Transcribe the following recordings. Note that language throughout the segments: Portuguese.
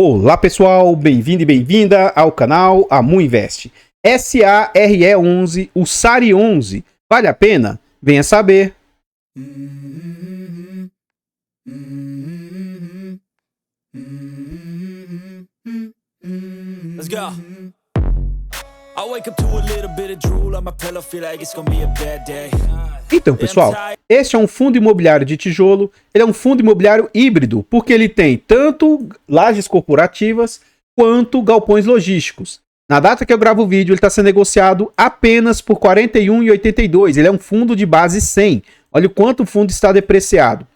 Olá pessoal, bem-vindo e bem-vinda ao canal Amu Invest. SARE11, o SARE 11, vale a pena? Venha saber. Let's go. I wake up to a little bit of drool on my pillow, feel like it's gonna be a bad day. Então, pessoal, este é um fundo imobiliário de tijolo, ele é um fundo imobiliário híbrido, porque ele tem tanto lajes corporativas quanto galpões logísticos. Na data que eu gravo o vídeo, ele está sendo negociado apenas por R$ 41,82. Ele é um fundo de base 100. Olha o quanto o fundo está depreciado.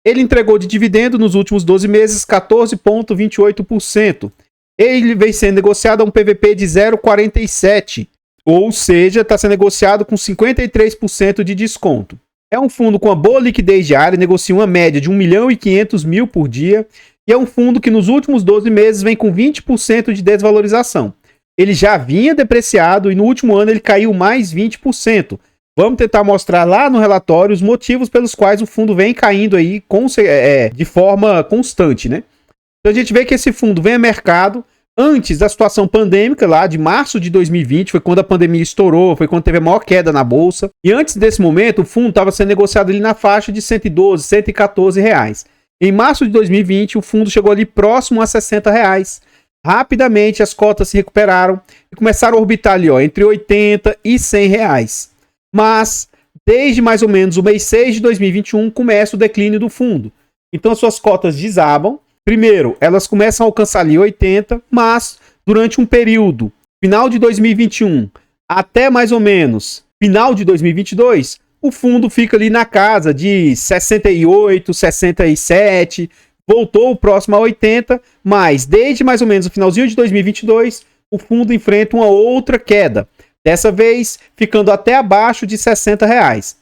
Ele entregou de dividendo nos últimos 12 meses 14,28%. Ele vem sendo negociado a um PVP de 0,47. Ou seja, está sendo negociado com 53% de desconto. É um fundo com uma boa liquidez diária, negocia uma média de 1.500.000 por dia. E é um fundo que nos últimos 12 meses vem com 20% de desvalorização. Ele já vinha depreciado e no último ano ele caiu mais 20%. Vamos tentar mostrar lá no relatório os motivos pelos quais o fundo vem caindo aí de forma constante, né? Então a gente vê que esse fundo vem a mercado antes da situação pandêmica, lá de março de 2020, foi quando a pandemia estourou, foi quando teve a maior queda na bolsa. E antes desse momento, o fundo estava sendo negociado ali na faixa de 112, 114 reais. Em março de 2020, o fundo chegou ali próximo a 60 reais. Rapidamente as cotas se recuperaram e começaram a orbitar ali, ó, entre 80 e 100 reais. Mas, desde mais ou menos o mês 6 de 2021, começa o declínio do fundo. Então as suas cotas desabam. Primeiro, elas começam a alcançar ali 80, mas durante um período, final de 2021 até mais ou menos final de 2022, o fundo fica ali na casa de 68, 67, voltou próximo a 80, mas desde mais ou menos o finalzinho de 2022, o fundo enfrenta uma outra queda, dessa vez ficando até abaixo de 60 reais.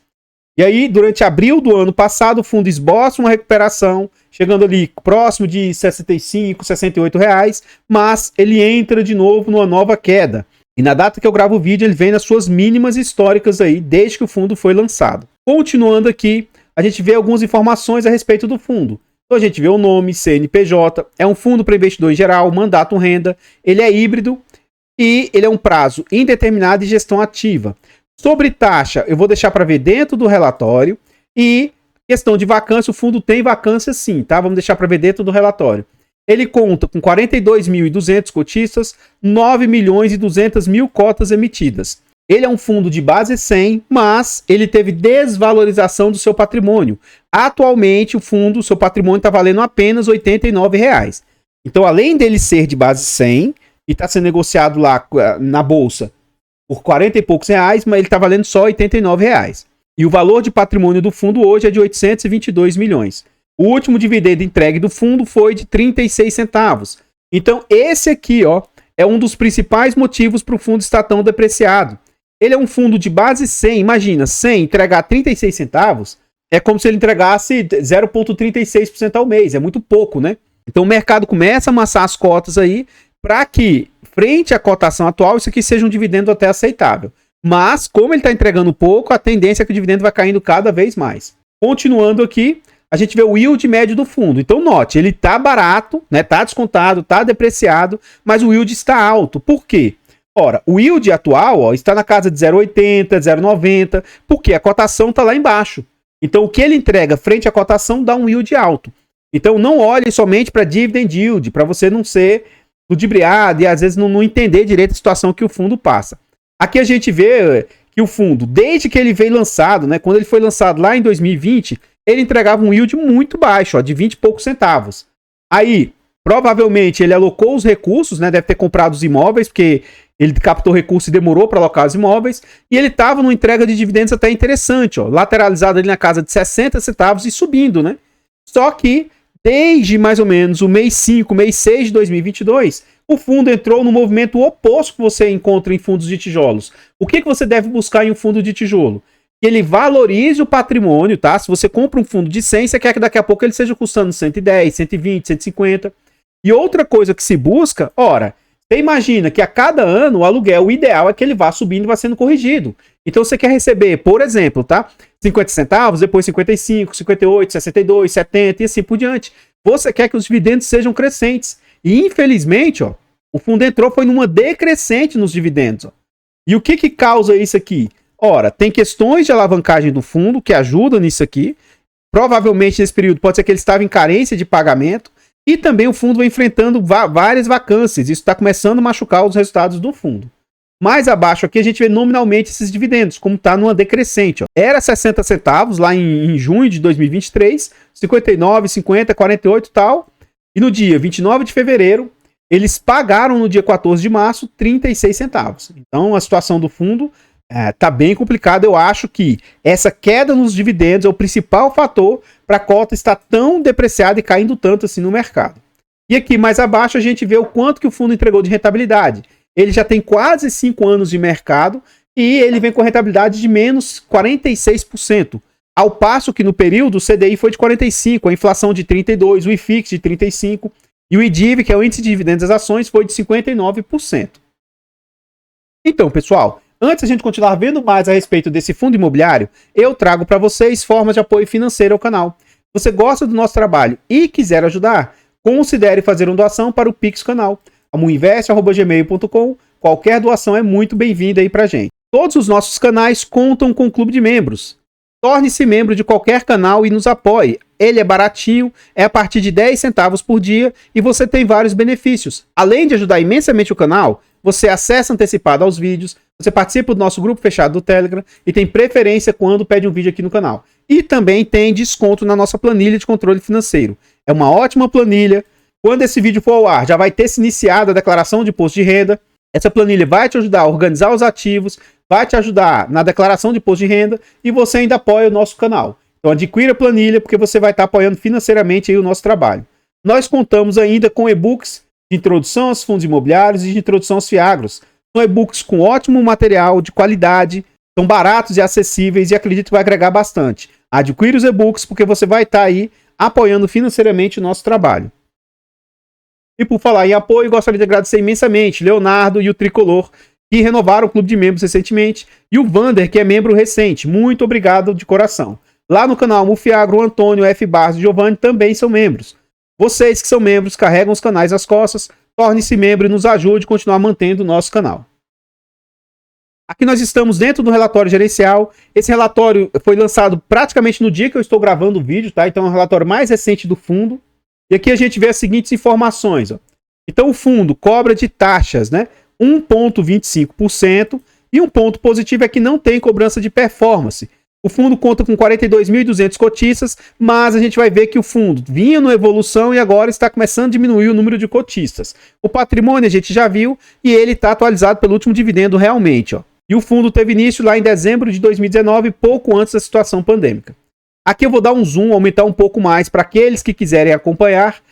E aí, durante abril do ano passado, o fundo esboça uma recuperação, chegando ali próximo de 65, 68 reais, mas ele entra de novo numa nova queda. E na data que eu gravo o vídeo, ele vem nas suas mínimas históricas aí, desde que o fundo foi lançado. Continuando aqui, a gente vê algumas informações a respeito do fundo. Então a gente vê o nome, CNPJ, é um fundo para investidor em geral, mandato renda, ele é híbrido e ele é um prazo indeterminado e gestão ativa. Sobre taxa, eu vou deixar para ver dentro do relatório. E questão de vacância, o fundo tem vacância sim, tá? Vamos deixar para ver dentro do relatório. Ele conta com 42.200 cotistas, 9.200.000 cotas emitidas. Ele é um fundo de base 100, mas ele teve desvalorização do seu patrimônio. Atualmente, o fundo, seu patrimônio está valendo apenas R$ 89 reais. Então, além dele ser de base 100 e está sendo negociado lá na bolsa por 40 e poucos reais, mas ele está valendo só R$ 89 reais. E o valor de patrimônio do fundo hoje é de 822 milhões. O último dividendo entregue do fundo foi de 36 centavos. Então esse aqui, ó, é um dos principais motivos para o fundo estar tão depreciado. Ele é um fundo de base 100, imagina, 100 entregar 36 centavos, é como se ele entregasse 0,36% ao mês, é muito pouco, né? Então o mercado começa a amassar as cotas aí para que, frente à cotação atual, isso aqui seja um dividendo até aceitável. Mas, como ele está entregando pouco, a tendência é que o dividendo vai caindo cada vez mais. Continuando aqui, a gente vê o yield médio do fundo. Então, note, ele está barato, né? Está descontado, está depreciado, mas o yield está alto. Por quê? Ora, o yield atual, ó, está na casa de 0,80, 0,90, porque a cotação está lá embaixo. Então, o que ele entrega frente à cotação dá um yield alto. Então, não olhe somente para dividend yield, para você não ser ludibriado e às vezes não entender direito a situação que o fundo passa. Aqui a gente vê que o fundo, desde que ele veio lançado, né, quando ele foi lançado lá em 2020, ele entregava um yield muito baixo, ó, de 20 e poucos centavos. Aí, provavelmente, ele alocou os recursos, né, deve ter comprado os imóveis, porque ele captou recursos e demorou para alocar os imóveis, e ele estava numa entrega de dividendos até interessante, ó, lateralizado ali na casa de 60 centavos e subindo, né? Só que desde mais ou menos o mês 5, mês 6 de 2022, o fundo entrou no movimento oposto que você encontra em fundos de tijolos. O que você deve buscar em um fundo de tijolo? Que ele valorize o patrimônio, tá? Se você compra um fundo de 100, você quer que daqui a pouco ele seja custando 110, 120, 150. E outra coisa que se busca, ora, você imagina que a cada ano o aluguel, o ideal é que ele vá subindo e vá sendo corrigido. Então você quer receber, por exemplo, tá? 50 centavos, depois 55, 58, 62, 70 e assim por diante. Você quer que os dividendos sejam crescentes. E infelizmente, ó, o fundo entrou foi numa decrescente nos dividendos. Ó. E o que causa isso aqui? Ora, tem questões de alavancagem do fundo que ajudam nisso aqui. Provavelmente nesse período pode ser que ele estava em carência de pagamento. E também o fundo vai enfrentando várias vacâncias. Isso está começando a machucar os resultados do fundo. Mais abaixo aqui a gente vê nominalmente esses dividendos, como está numa decrescente. Ó. Era 60 centavos lá em junho de 2023, 59, 50, 48 e tal. E no dia 29 de fevereiro, eles pagaram no dia 14 de março 36 centavos. Então a situação do fundo está bem complicada. Eu acho que essa queda nos dividendos é o principal fator para a cota estar tão depreciada e caindo tanto assim no mercado. E aqui mais abaixo a gente vê o quanto que o fundo entregou de rentabilidade. Ele já tem quase 5 anos de mercado e ele vem com rentabilidade de menos 46%. Ao passo que no período o CDI foi de 45%, a inflação de 32%, o IFIX de 35% e o IDIV, que é o índice de dividendos das ações, foi de 59%. Então, pessoal, antes de a gente continuar vendo mais a respeito desse fundo imobiliário, eu trago para vocês formas de apoio financeiro ao canal. Você gosta do nosso trabalho e quiser ajudar? Considere fazer uma doação para o Pix canal. amuinvest@gmail.com. Qualquer doação é muito bem-vinda aí pra gente. Todos os nossos canais contam com o clube de membros. Torne-se membro de qualquer canal e nos apoie. Ele é baratinho, é a partir de 10 centavos por dia e você tem vários benefícios. Além de ajudar imensamente o canal, você acessa antecipado aos vídeos, você participa do nosso grupo fechado do Telegram e tem preferência quando pede um vídeo aqui no canal. E também tem desconto na nossa planilha de controle financeiro. É uma ótima planilha. Quando esse vídeo for ao ar, já vai ter se iniciado a declaração de imposto de renda. Essa planilha vai te ajudar a organizar os ativos, vai te ajudar na declaração de imposto de renda e você ainda apoia o nosso canal. Então adquira a planilha porque você vai estar apoiando financeiramente aí o nosso trabalho. Nós contamos ainda com e-books de introdução aos fundos imobiliários e de introdução aos FIAGROS. São e-books com ótimo material, de qualidade, são baratos e acessíveis e acredito que vai agregar bastante. Adquira os e-books porque você vai estar aí apoiando financeiramente o nosso trabalho. E por falar em apoio, gostaria de agradecer imensamente Leonardo e o Tricolor, que renovaram o clube de membros recentemente, e o Vander, que é membro recente. Muito obrigado de coração. Lá no canal Mufiagro, o Antônio, o F. Barros e o Giovanni também são membros. Vocês que são membros carregam os canais às costas, torne-se membro e nos ajude a continuar mantendo o nosso canal. Aqui nós estamos dentro do relatório gerencial. Esse relatório foi lançado praticamente no dia que eu estou gravando o vídeo, tá? Então é o relatório mais recente do fundo. E aqui a gente vê as seguintes informações. Ó. Então o fundo cobra de taxas, né, 1,25%, e um ponto positivo é que não tem cobrança de performance. O fundo conta com 42.200 cotistas, mas a gente vai ver que o fundo vinha numa evolução e agora está começando a diminuir o número de cotistas. O patrimônio a gente já viu e ele está atualizado pelo último dividendo realmente. Ó. E o fundo teve início lá em dezembro de 2019, pouco antes da situação pandêmica. Aqui eu vou dar um zoom, aumentar um pouco mais para aqueles que quiserem acompanhar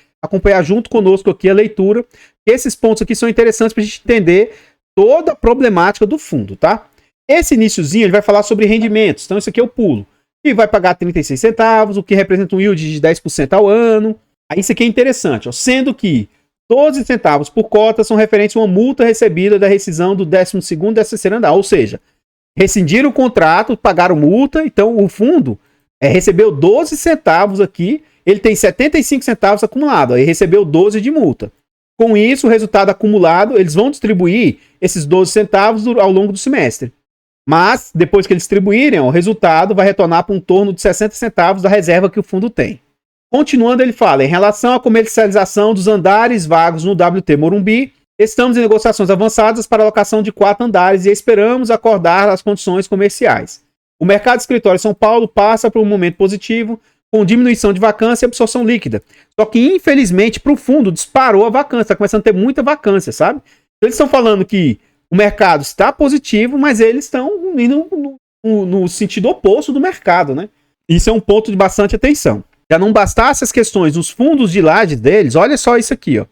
junto conosco aqui a leitura. Esses pontos aqui são interessantes para a gente entender toda a problemática do fundo, tá? Esse iniciozinho ele vai falar sobre rendimentos, então isso aqui eu pulo. E vai pagar 36 centavos, o que representa um yield de 10% ao ano. Aí isso aqui é interessante, ó, sendo que 12 centavos por cota são referentes a uma multa recebida da rescisão do 12º e 13º andar, ou seja, rescindiram o contrato, pagaram multa, então o fundo recebeu 12 centavos aqui, ele tem 75 centavos acumulado, aí recebeu 12 de multa. Com isso, o resultado acumulado, eles vão distribuir esses 12 centavos ao longo do semestre. Mas, depois que eles distribuírem, o resultado vai retornar para um torno de 60 centavos da reserva que o fundo tem. Continuando, ele fala, em relação à comercialização dos andares vagos no WT Morumbi, estamos em negociações avançadas para a alocação de 4 andares e esperamos acordar as condições comerciais. O mercado de escritório em São Paulo passa por um momento positivo, com diminuição de vacância e absorção líquida. Só que, infelizmente, para o fundo, disparou a vacância. Está começando a ter muita vacância, sabe? Eles estão falando que o mercado está positivo, mas eles estão indo no sentido oposto do mercado, né? Isso é um ponto de bastante atenção. Já não bastasse as questões dos fundos de laje deles, olha só isso aqui, ó.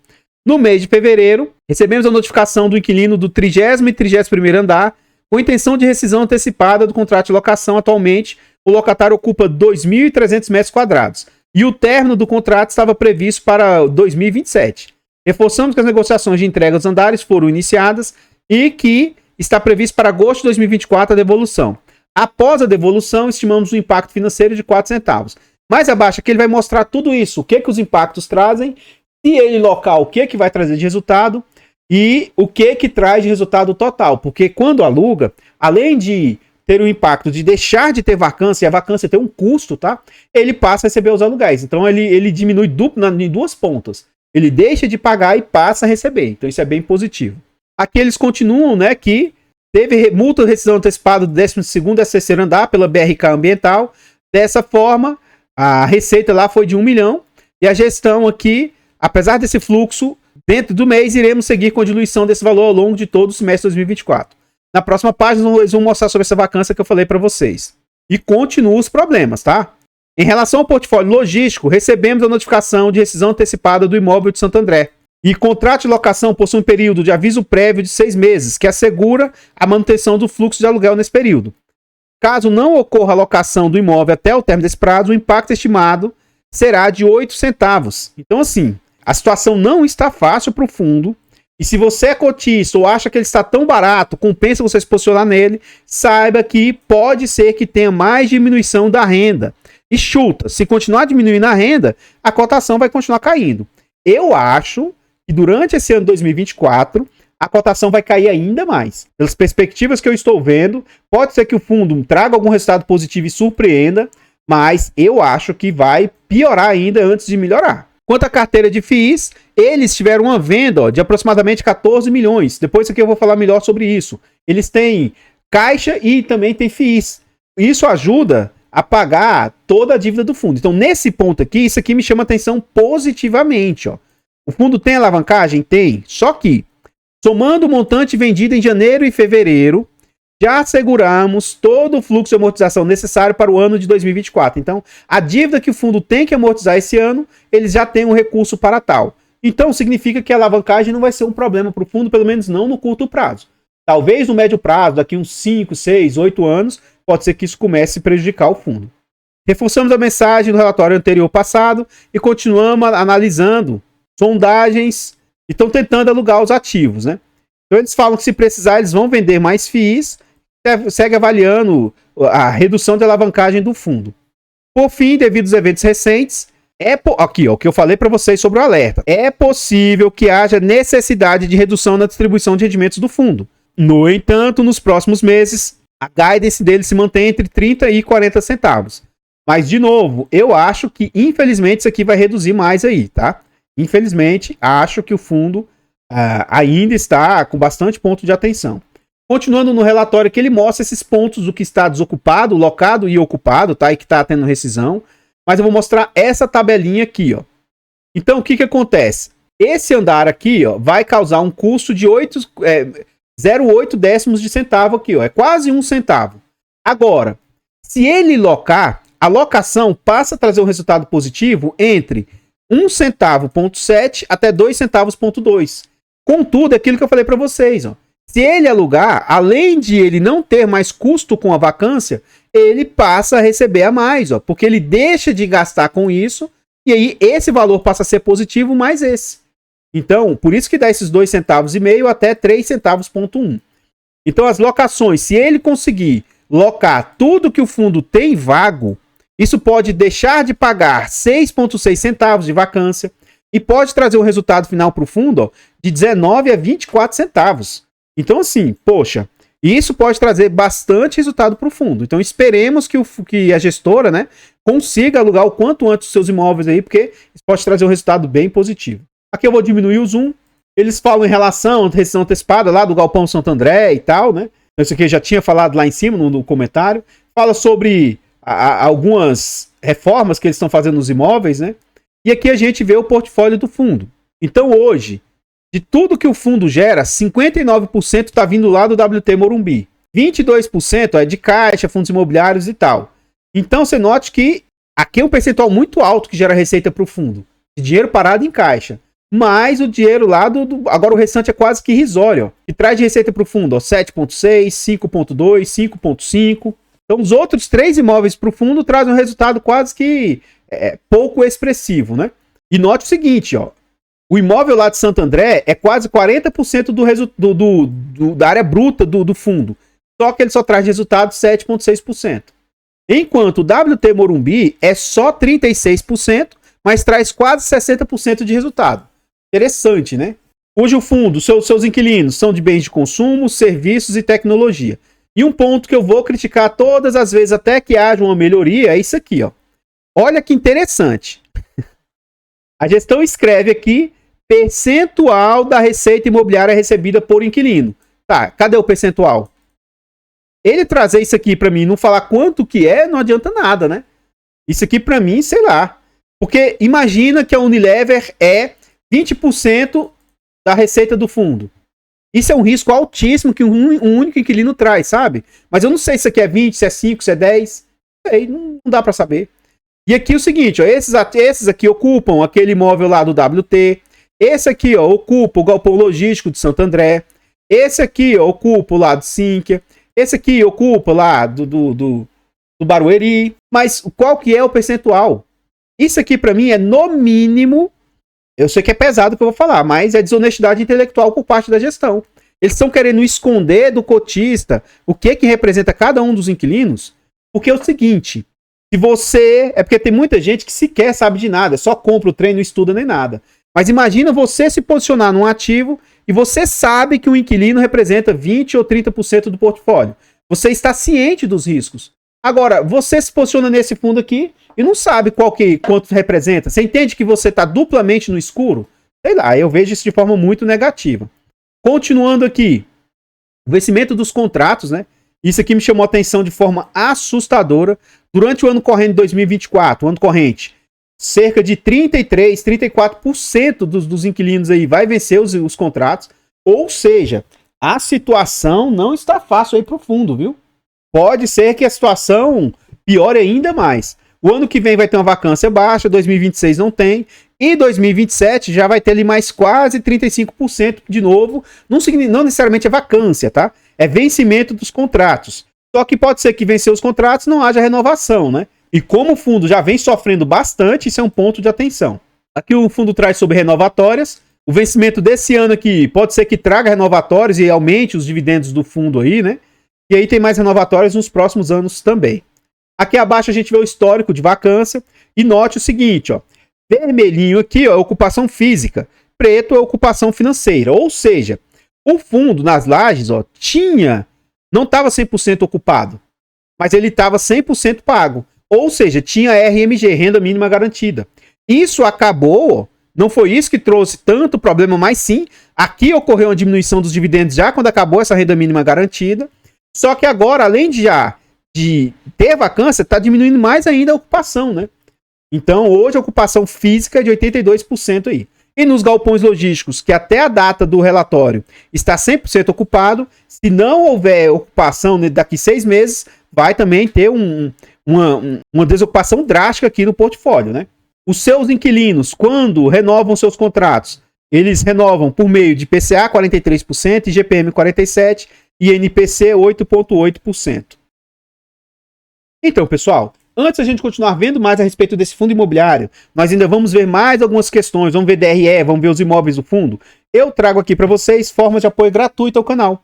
No mês de fevereiro, recebemos a notificação do inquilino do 30º e 31º andar, com intenção de rescisão antecipada do contrato de locação. Atualmente, o locatário ocupa 2.300 metros quadrados e o término do contrato estava previsto para 2027. Reforçamos que as negociações de entrega dos andares foram iniciadas e que está previsto para agosto de 2024 a devolução. Após a devolução, estimamos um impacto financeiro de 4 centavos. Mais abaixo aqui ele vai mostrar tudo isso, o que os impactos trazem se ele locar o que vai trazer de resultado e o que traz de resultado total. Porque quando aluga, além de ter o impacto de deixar de ter vacância, e a vacância tem um custo, tá? Ele passa a receber os aluguéis. Então ele diminui em duas pontas. Ele deixa de pagar e passa a receber. Então isso é bem positivo. Aqui eles continuam, né, que teve multa de rescisão antecipada do 12º a 3º andar pela BRK Ambiental. Dessa forma, a receita lá foi de 1 milhão. E a gestão aqui, apesar desse fluxo, dentro do mês iremos seguir com a diluição desse valor ao longo de todo o semestre de 2024. Na próxima página eles vão mostrar sobre essa vacância que eu falei para vocês. E continuam os problemas, tá? Em relação ao portfólio logístico, recebemos a notificação de rescisão antecipada do imóvel de Santo André. E contrato de locação possui um período de aviso prévio de 6 meses, que assegura a manutenção do fluxo de aluguel nesse período. Caso não ocorra a locação do imóvel até o término desse prazo, o impacto estimado será de 8 centavos. Então, assim, a situação não está fácil para o fundo. E se você é cotista ou acha que ele está tão barato, compensa você se posicionar nele, saiba que pode ser que tenha mais diminuição da renda. E chuta, se continuar diminuindo a renda, a cotação vai continuar caindo. Eu acho que durante esse ano 2024, a cotação vai cair ainda mais. Pelas perspectivas que eu estou vendo, pode ser que o fundo traga algum resultado positivo e surpreenda, mas eu acho que vai piorar ainda antes de melhorar. Quanto à carteira de FIIs, eles tiveram uma venda de aproximadamente 14 milhões. Depois aqui eu vou falar melhor sobre isso. Eles têm caixa e também têm FIIs. Isso ajuda a pagar toda a dívida do fundo. Então, nesse ponto aqui, isso aqui me chama atenção positivamente. Ó. O fundo tem alavancagem? Tem. Só que, somando o montante vendido em janeiro e fevereiro, já asseguramos todo o fluxo de amortização necessário para o ano de 2024. Então, a dívida que o fundo tem que amortizar esse ano, eles já têm um recurso para tal. Então, significa que a alavancagem não vai ser um problema para o fundo, pelo menos não no curto prazo. Talvez no médio prazo, daqui uns 5, 6, 8 anos, pode ser que isso comece a prejudicar o fundo. Reforçamos a mensagem do relatório anterior passado e continuamos analisando sondagens e estão tentando alugar os ativos, né? Então, eles falam que se precisar, eles vão vender mais FIIs, segue avaliando a redução de alavancagem do fundo. Por fim, devido aos eventos recentes, aqui, ó, o que eu falei para vocês sobre o alerta, é possível que haja necessidade de redução na distribuição de rendimentos do fundo. No entanto, nos próximos meses, a guidance dele se mantém entre 30 e 40 centavos. Mas, de novo, eu acho que, infelizmente, isso aqui vai reduzir mais aí, tá? Infelizmente, acho que o fundo ainda está com bastante ponto de atenção. Continuando no relatório que ele mostra esses pontos do que está desocupado, locado e ocupado, tá? E que está tendo rescisão. Mas eu vou mostrar essa tabelinha aqui, ó. Então, o que acontece? Esse andar aqui, ó, vai causar um custo de 0,8 décimos de centavo aqui, ó. É quase 1 centavo. Agora, se ele locar, a locação passa a trazer um resultado positivo entre 1 centavo,7 até 2 centavos,2. Contudo, é aquilo que eu falei para vocês, ó. Se ele alugar, além de ele não ter mais custo com a vacância, ele passa a receber a mais, ó, porque ele deixa de gastar com isso, e aí esse valor passa a ser positivo mais esse. Então, por isso que dá esses 2,5 centavos até 3,1 centavos. Então, as locações, se ele conseguir locar tudo que o fundo tem vago, isso pode deixar de pagar 6,6 centavos de vacância e pode trazer um resultado final para o fundo, ó, de 19 a 24 centavos. Então, assim, poxa, isso pode trazer bastante resultado para o fundo. Então, esperemos que a gestora, né, consiga alugar o quanto antes os seus imóveis aí, porque isso pode trazer um resultado bem positivo. Aqui eu vou diminuir o zoom. Eles falam em relação à rescisão antecipada lá do Galpão Santo André e tal, né? Isso aqui eu já tinha falado lá em cima no comentário. Fala sobre algumas reformas que eles estão fazendo nos imóveis, né? E aqui a gente vê o portfólio do fundo. Então hoje, de tudo que o fundo gera, 59% está vindo lá do WT Morumbi. 22% é de caixa, fundos imobiliários e tal. Então você note que aqui é um percentual muito alto que gera receita para o fundo. De dinheiro parado em caixa. Mas o dinheiro lá agora o restante é quase que irrisório, ó, que traz de receita para o fundo, ó, 7,6, 5,2, 5,5. Então os outros 3 imóveis para o fundo trazem um resultado quase que pouco expressivo, né? E note o seguinte, ó, o imóvel lá de Santo André é quase 40% da área bruta do fundo, só que ele só traz de resultado 7,6%. Enquanto o WT Morumbi é só 36%, mas traz quase 60% de resultado. Interessante, né? Cujo fundo, seus inquilinos são de bens de consumo, serviços e tecnologia. E um ponto que eu vou criticar todas as vezes até que haja uma melhoria é isso aqui, ó. Olha que interessante. A gestão escreve aqui percentual da receita imobiliária recebida por inquilino. Tá, cadê o percentual? Ele trazer isso aqui para mim, não falar quanto que é, não adianta nada, né? Isso aqui para mim, sei lá. Porque imagina que a Unilever é 20% da receita do fundo. Isso é um risco altíssimo que um único inquilino traz, sabe? Mas eu não sei se isso aqui é 20, se é 5, se é 10. Não sei, não dá para saber. E aqui o seguinte, ó, esses aqui ocupam aquele imóvel lá do WT. Esse aqui, ó, ocupa o galpão logístico de Santo André. Esse aqui, ó, ocupa o lado Sinqia. Esse aqui ocupa lá do Barueri. Mas qual que é o percentual? Isso aqui para mim é no mínimo, eu sei que é pesado o que eu vou falar, mas é desonestidade intelectual por parte da gestão. Eles estão querendo esconder do cotista o que representa cada um dos inquilinos, porque é o seguinte, se você... É porque tem muita gente que sequer sabe de nada, só compra o trem, não estuda nem nada. Mas imagina você se posicionar num ativo e você sabe que o inquilino representa 20 ou 30% do portfólio. Você está ciente dos riscos. Agora, você se posiciona nesse fundo aqui e não sabe quanto representa. Você entende que você está duplamente no escuro? Sei lá, eu vejo isso de forma muito negativa. Continuando aqui, o vencimento dos contratos, né? Isso aqui me chamou a atenção de forma assustadora. Durante o ano corrente de 2024, o ano corrente, cerca de 33, 34% dos inquilinos aí vai vencer os contratos. Ou seja, a situação não está fácil aí para o fundo, viu? Pode ser que a situação piore ainda mais. O ano que vem vai ter uma vacância baixa, 2026 não tem, e 2027 já vai ter ali mais quase 35% de novo. Não necessariamente é vacância, tá? É vencimento dos contratos. Só que pode ser que vencer os contratos não haja renovação, né? E como o fundo já vem sofrendo bastante, isso é um ponto de atenção. Aqui o fundo traz sobre renovatórias. O vencimento desse ano aqui pode ser que traga renovatórios e aumente os dividendos do fundo aí, né? E aí tem mais renovatórias nos próximos anos também. Aqui abaixo a gente vê o histórico de vacância. E note o seguinte, ó. Vermelhinho aqui, ó, é ocupação física. Preto é ocupação financeira. Ou seja, o fundo nas lajes, ó, não estava 100% ocupado. Mas ele estava 100% pago. Ou seja, tinha RMG, renda mínima garantida. Isso acabou, não foi isso que trouxe tanto problema, mas sim, aqui ocorreu uma diminuição dos dividendos já quando acabou essa renda mínima garantida. Só que agora, além de ter vacância, está diminuindo mais ainda a ocupação, né? Então, hoje a ocupação física é de 82% aí. E nos galpões logísticos, que até a data do relatório está 100% ocupado, se não houver ocupação daqui 6 meses, vai também ter uma desocupação drástica aqui no portfólio, né? Os seus inquilinos, quando renovam seus contratos, eles renovam por meio de PCA 43%, IGPM 47% e NPC 8,8%. Então, pessoal, antes a gente continuar vendo mais a respeito desse fundo imobiliário, nós ainda vamos ver mais algumas questões, vamos ver DRE, vamos ver os imóveis do fundo. Eu trago aqui para vocês formas de apoio gratuito ao canal.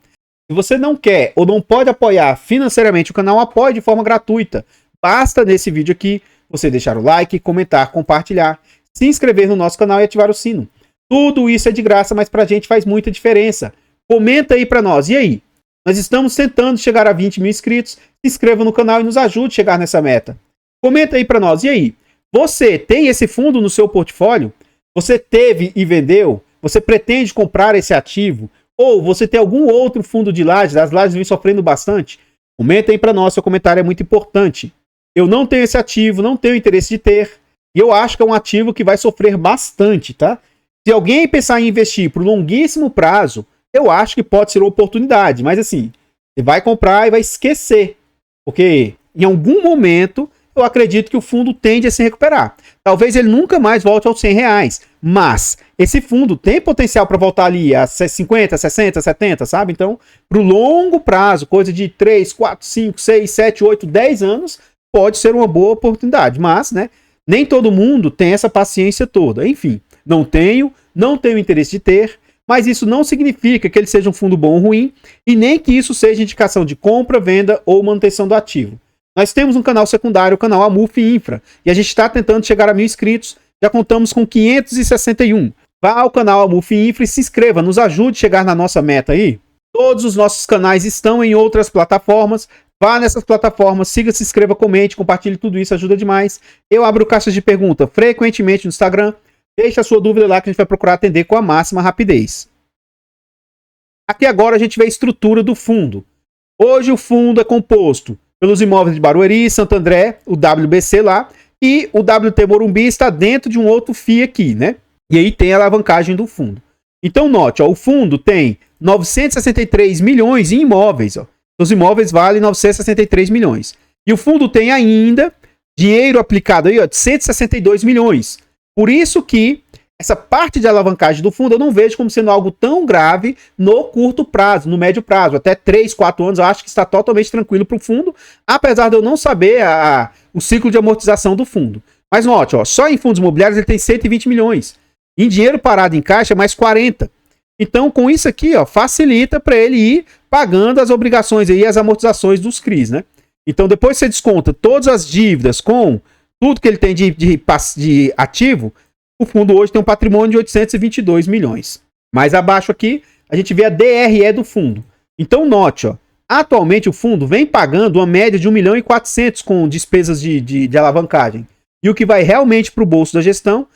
Se você não quer ou não pode apoiar financeiramente o canal, apoie de forma gratuita. Basta nesse vídeo aqui você deixar o like, comentar, compartilhar, se inscrever no nosso canal e ativar o sino. Tudo isso é de graça, mas pra gente faz muita diferença. Comenta aí pra nós. E aí? Nós estamos tentando chegar a 20 mil inscritos. Se inscreva no canal e nos ajude a chegar nessa meta. Comenta aí pra nós. E aí? Você tem esse fundo no seu portfólio? Você teve e vendeu? Você pretende comprar esse ativo? Ou você tem algum outro fundo de lajes? As lajes vêm sofrendo bastante? Comenta aí pra nós. Seu comentário é muito importante. Eu não tenho esse ativo, não tenho interesse de ter. E eu acho que é um ativo que vai sofrer bastante, tá? Se alguém pensar em investir por longuíssimo prazo, eu acho que pode ser uma oportunidade. Mas assim, você vai comprar e vai esquecer. Porque em algum momento eu acredito que o fundo tende a se recuperar. Talvez ele nunca mais volte aos R$100. Mas esse fundo tem potencial para voltar ali a 50, 60, 70, sabe? Então, para o longo prazo, coisa de 3, 4, 5, 6, 7, 8, 10 anos, pode ser uma boa oportunidade. Mas, né, nem todo mundo tem essa paciência toda. Enfim, não tenho interesse de ter, mas isso não significa que ele seja um fundo bom ou ruim, e nem que isso seja indicação de compra, venda ou manutenção do ativo. Nós temos um canal secundário, o canal Amuf Infra, e a gente está tentando chegar a 1.000 inscritos, já contamos com 561. vá ao canal Amuf Infra e se inscreva, nos ajude a chegar na nossa meta aí. Todos os nossos canais estão em outras plataformas. Vá nessas plataformas, siga, se inscreva, comente, compartilhe, tudo isso ajuda demais. Eu abro caixas de pergunta frequentemente no Instagram. Deixe a sua dúvida lá que a gente vai procurar atender com a máxima rapidez. Aqui agora a gente vê a estrutura do fundo. Hoje o fundo é composto pelos imóveis de Barueri, Santo André, o WBC lá, e o WT Morumbi está dentro de um outro FII aqui, né? E aí tem a alavancagem do fundo. Então note, ó, o fundo tem 963 milhões em imóveis, ó. Os imóveis valem 963 milhões. E o fundo tem ainda dinheiro aplicado aí, ó, de 162 milhões. Por isso que essa parte de alavancagem do fundo eu não vejo como sendo algo tão grave no curto prazo, no médio prazo. Até 3, 4 anos eu acho que está totalmente tranquilo para o fundo, apesar de eu não saber o ciclo de amortização do fundo. Mas note, ó, só em fundos imobiliários ele tem 120 milhões. Em dinheiro parado em caixa, mais 40. Então, com isso aqui, ó, facilita para ele ir pagando as obrigações e as amortizações dos CRIs, né? Então, depois você desconta todas as dívidas com tudo que ele tem de ativo, o fundo hoje tem um patrimônio de 822 milhões. Mais abaixo aqui, a gente vê a DRE do fundo. Então, note, ó, atualmente o fundo vem pagando uma média de 1 milhão e 400 com despesas de alavancagem. E o que vai realmente para o bolso da gestão,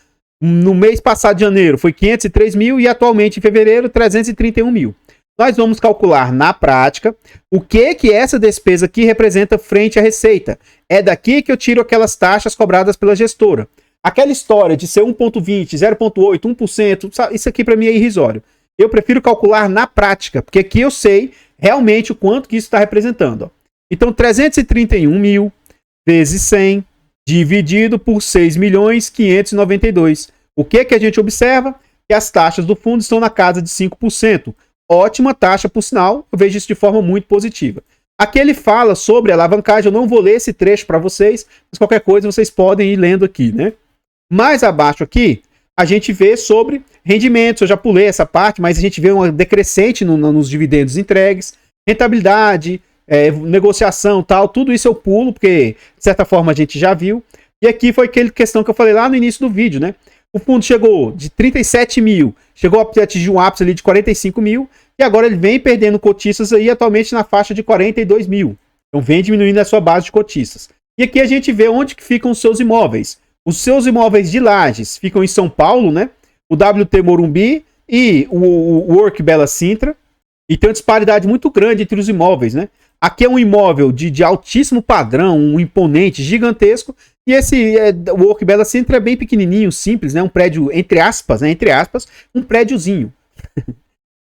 no mês passado de janeiro, foi 503 mil e atualmente em fevereiro, 331 mil. Nós vamos calcular na prática o que essa despesa aqui representa frente à receita. É daqui que eu tiro aquelas taxas cobradas pela gestora. Aquela história de ser 1,20, 0,8, 1%, isso aqui para mim é irrisório. Eu prefiro calcular na prática, porque aqui eu sei realmente o quanto que isso está representando. Ó. Então, 331 mil vezes 100 dividido por 6 milhões 592. O que a gente observa? Que as taxas do fundo estão na casa de 5%. Ótima taxa, por sinal, eu vejo isso de forma muito positiva. Aqui ele fala sobre alavancagem, eu não vou ler esse trecho para vocês, mas qualquer coisa vocês podem ir lendo aqui, né? Mais abaixo aqui, a gente vê sobre rendimentos, eu já pulei essa parte, mas a gente vê uma decrescente nos dividendos entregues, rentabilidade, negociação, tal, tudo isso eu pulo, porque de certa forma a gente já viu. E aqui foi aquela questão que eu falei lá no início do vídeo, né? O fundo chegou de 37 mil, chegou a atingir um ápice ali de 45 mil, e agora ele vem perdendo cotistas aí atualmente na faixa de 42 mil. Então vem diminuindo a sua base de cotistas. E aqui a gente vê onde que ficam os seus imóveis. Os seus imóveis de Lajes ficam em São Paulo, né? O WT Morumbi e o Work Bela Sintra. E tem uma disparidade muito grande entre os imóveis, né? Aqui é um imóvel de altíssimo padrão, um imponente, gigantesco. E esse o Work Bela Sintra é bem pequenininho, simples, né? Um prédio, entre aspas, um prédiozinho.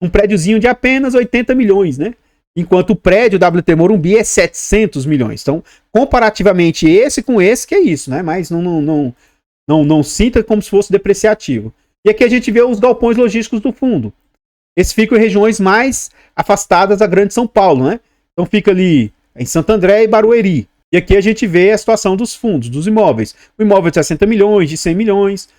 Um prédiozinho de apenas 80 milhões, né? Enquanto o prédio WT Morumbi é 700 milhões. Então, comparativamente esse com esse, que é isso, né? Mas não sinta como se fosse depreciativo. E aqui a gente vê os galpões logísticos do fundo. Esses ficam em regiões mais afastadas da Grande São Paulo, né? Então fica ali em Santo André e Barueri. E aqui a gente vê a situação dos fundos, dos imóveis. O imóvel de 60 milhões, de 100 milhões.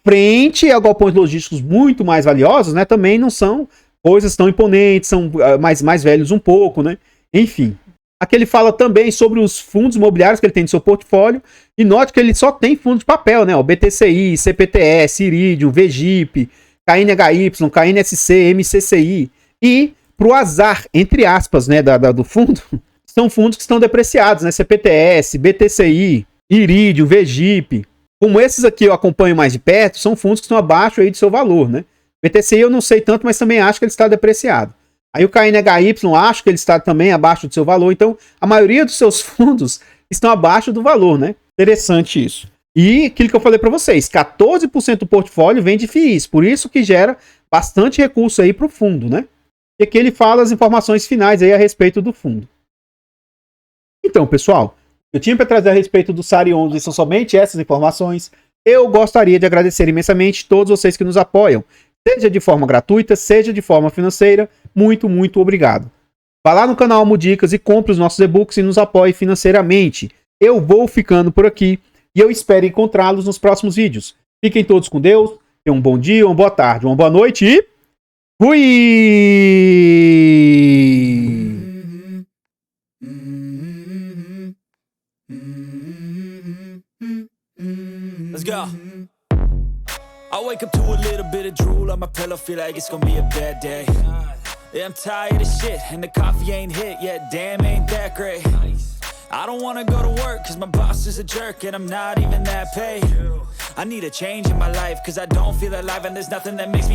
Frente a galpões logísticos muito mais valiosos, né? Também não são coisas tão imponentes, são mais velhos um pouco, né? Enfim. Aqui ele fala também sobre os fundos imobiliários que ele tem no seu portfólio. E note que ele só tem fundos de papel, né? O BTCI, CPTS, Iridium, VGIP, KNHY, KNSC, MCCI. E pro azar, entre aspas, né, do fundo, são fundos que estão depreciados, né? CPTS, BTCI, Iridium, VGIP. Como esses aqui eu acompanho mais de perto, são fundos que estão abaixo aí do seu valor, né? BTCI eu não sei tanto, mas também acho que ele está depreciado. Aí o KNHY, acho que ele está também abaixo do seu valor. Então, a maioria dos seus fundos estão abaixo do valor, né? Interessante isso. E aquilo que eu falei para vocês, 14% do portfólio vem de FIIs. Por isso que gera bastante recurso aí para o fundo, né? E aqui ele fala as informações finais aí a respeito do fundo. Então, pessoal, eu tinha para trazer a respeito do SARI 11 e são somente essas informações. Eu gostaria de agradecer imensamente todos vocês que nos apoiam. Seja de forma gratuita, seja de forma financeira, muito, muito obrigado. Vá lá no canal Almo Dicas e compre os nossos e-books e nos apoie financeiramente. Eu vou ficando por aqui e eu espero encontrá-los nos próximos vídeos. Fiquem todos com Deus, tenham um bom dia, uma boa tarde, uma boa noite e... fui! Let's go. I wake wake up to a little bit of drool on my pillow, feel like it's gonna be a bad day. Yeah, I'm tired of shit, and the coffee ain't hit yet, damn, ain't that great. I don't wanna go to work, cause my boss is a jerk, and I'm not even that paid. I need a change in my life, cause I don't feel alive, and there's nothing that makes me